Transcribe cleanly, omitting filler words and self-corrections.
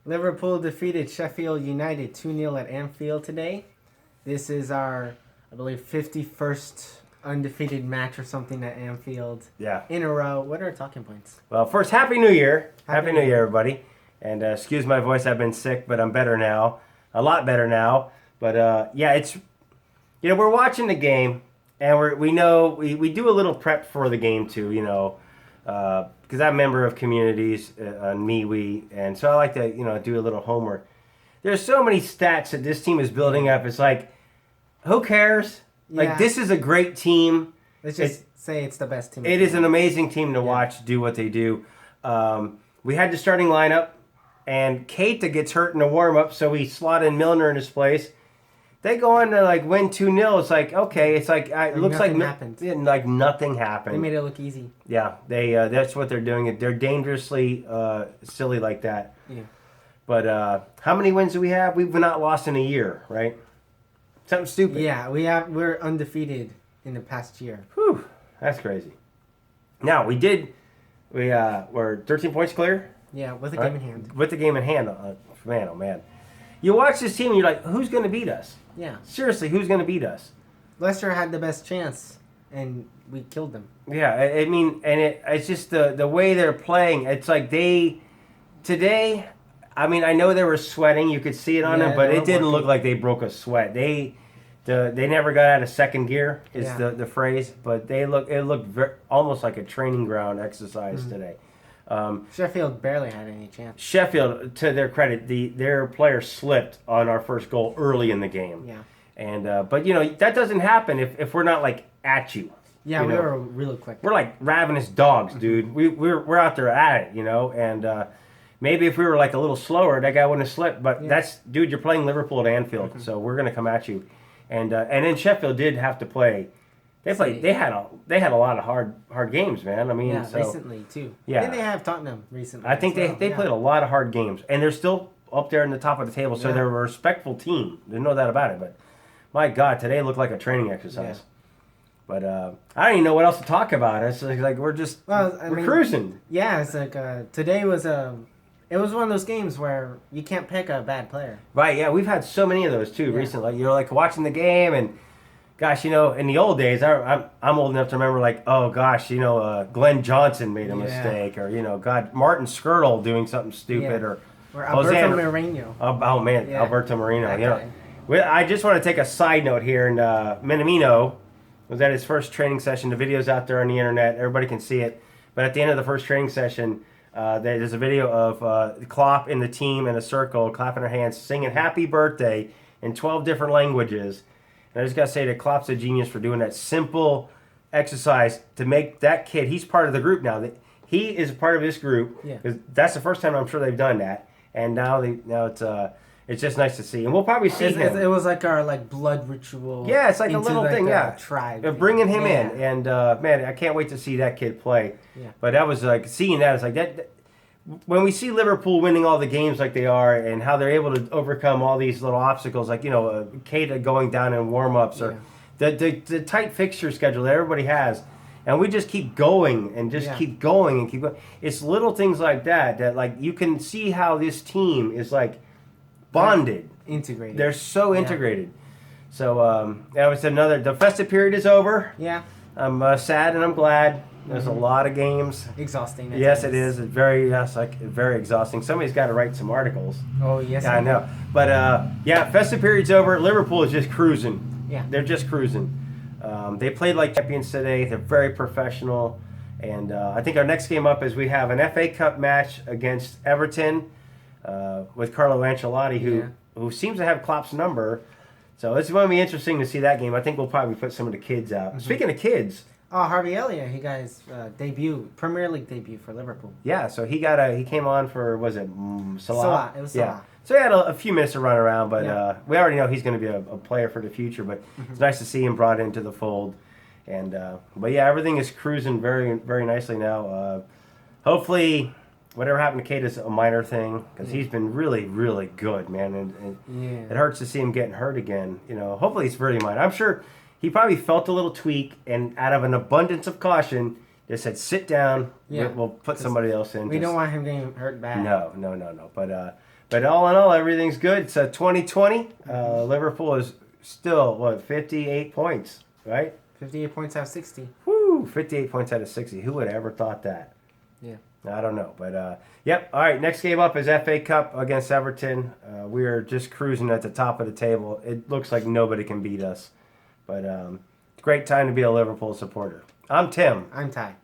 Liverpool defeated Sheffield United 2-0 at Anfield today. This is our, I believe, 51st undefeated match or something at Anfield. Yeah. In a row. What are our talking points? Well, first, Happy New Year. Happy New Year, everybody. And excuse my voice, I've been sick, but I'm better now. A lot better now. But yeah, it's, we're watching the game, and we know we do a little prep for the game too, because I'm a member of communities on MeWe, and so I like to, do a little homework. There's so many stats that this team is building up. It's like, who cares? Like, this is a great team. Let's just say it's the best team. It is an amazing team to watch do what they do. We had the starting lineup, and Keita gets hurt in the warm-up, so we slot in Milner in his place. They go on to win 2-0. It's like, okay, it's like it looks like happened. Like nothing happened. They made it look easy. Yeah, they that's what they're doing. They're dangerously silly like that. Yeah. But how many wins do we have? We've not lost in a year, right? Something stupid. Yeah, we're undefeated in the past year. Whew, that's crazy. Now we're 13 points clear. Yeah, with the game in hand. With the game in hand, man, oh man. You watch this team and you're like, who's going to beat us? Yeah. Seriously, who's going to beat us? Leicester had the best chance, and we killed them. Yeah, I mean, and it's just the way they're playing. It's like today, I mean, I know they were sweating. You could see it on them, but it didn't look like they broke a sweat. They never got out of second gear is the phrase, but it looked almost like a training ground exercise today. Sheffield barely had any chance. Sheffield, to their credit, their player slipped on our first goal early in the game. Yeah. And but that doesn't happen if we're not at you. Yeah, we were really quick. We're like ravenous dogs, dude. We're out there at it, and maybe if we were a little slower, that guy wouldn't have slipped. But dude, you're playing Liverpool at Anfield, so we're gonna come at you. And then Sheffield did have to play. They had a lot of hard games, man. I mean, recently too. Yeah, didn't they have Tottenham recently? I think they played a lot of hard games, and they're still up there in the top of the table. So they're a respectful team. There's no doubt about it. But my God, today looked like a training exercise. Yeah. But I don't even know what else to talk about. It's like we're just we're cruising. Yeah, it's like today was it was one of those games where you can't pick a bad player. Right. Yeah, we've had so many of those too recently. Like watching the game and. Gosh, in the old days, I'm old enough to remember, oh gosh, Glenn Johnson made a mistake, or God, Martin Skirtle doing something stupid, or Alberto Moreno. Oh man, Alberto Moreno. I just want to take a side note here, and Minamino was at his first training session. The video's out there on the internet; everybody can see it. But at the end of the first training session, there's a video of Klopp and the team in a circle, clapping their hands, singing "Happy Birthday" in 12 different languages. And I just got to say that Klopp's a genius for doing that simple exercise to make that kid, he's part of the group now. He is a part of this group. Yeah. That's the first time I'm sure they've done that. And now it's just nice to see. And we'll probably see him. It was like our blood ritual. Yeah, it's like a little thing, tribe. Bringing him in. And man, I can't wait to see that kid play. Yeah. But that was seeing that, it's like that. When we see Liverpool winning all the games like they are, and how they're able to overcome all these little obstacles, Keita going down in warm-ups, or the tight fixture schedule that everybody has, and we just keep going and keep going and keep going. It's little things like that you can see how this team is bonded, integrated. They're so integrated. So that was the festive period is over. Yeah, I'm sad and I'm glad. There's a lot of games. Exhausting. Yes, it is. It's very exhausting. Somebody's got to write some articles. Oh, yes. Yeah, I know. But, festive period's over. Liverpool is just cruising. Yeah. They're just cruising. They played like champions today. They're very professional. And I think our next game up is we have an FA Cup match against Everton with Carlo Ancelotti, who seems to have Klopp's number. So it's going to be interesting to see that game. I think we'll probably put some of the kids out. Mm-hmm. Speaking of kids... Oh, Harvey Elliott, he got his Premier League debut for Liverpool. Yeah, so he came on for, was it Salah? It was Salah. Yeah. So he had a few minutes to run around, but we already know he's going to be a player for the future, but it's nice to see him brought into the fold. And but yeah, everything is cruising very, very nicely now. Hopefully, whatever happened to Keita is a minor thing, because he's been really, really good, man. And it hurts to see him getting hurt again. Hopefully it's very minor. I'm sure... He probably felt a little tweak, and out of an abundance of caution, just said, "Sit down. We'll put somebody else in." We don't want him getting hurt bad. No. But But all in all, everything's good. It's 2020. Liverpool is still, 58 points, right? 58 points out of 60. Woo, 58 points out of 60. Who would have ever thought that? Yeah. I don't know. But, yep. All right, next game up is FA Cup against Everton. We are just cruising at the top of the table. It looks like nobody can beat us. But great time to be a Liverpool supporter. I'm Tim. I'm Ty.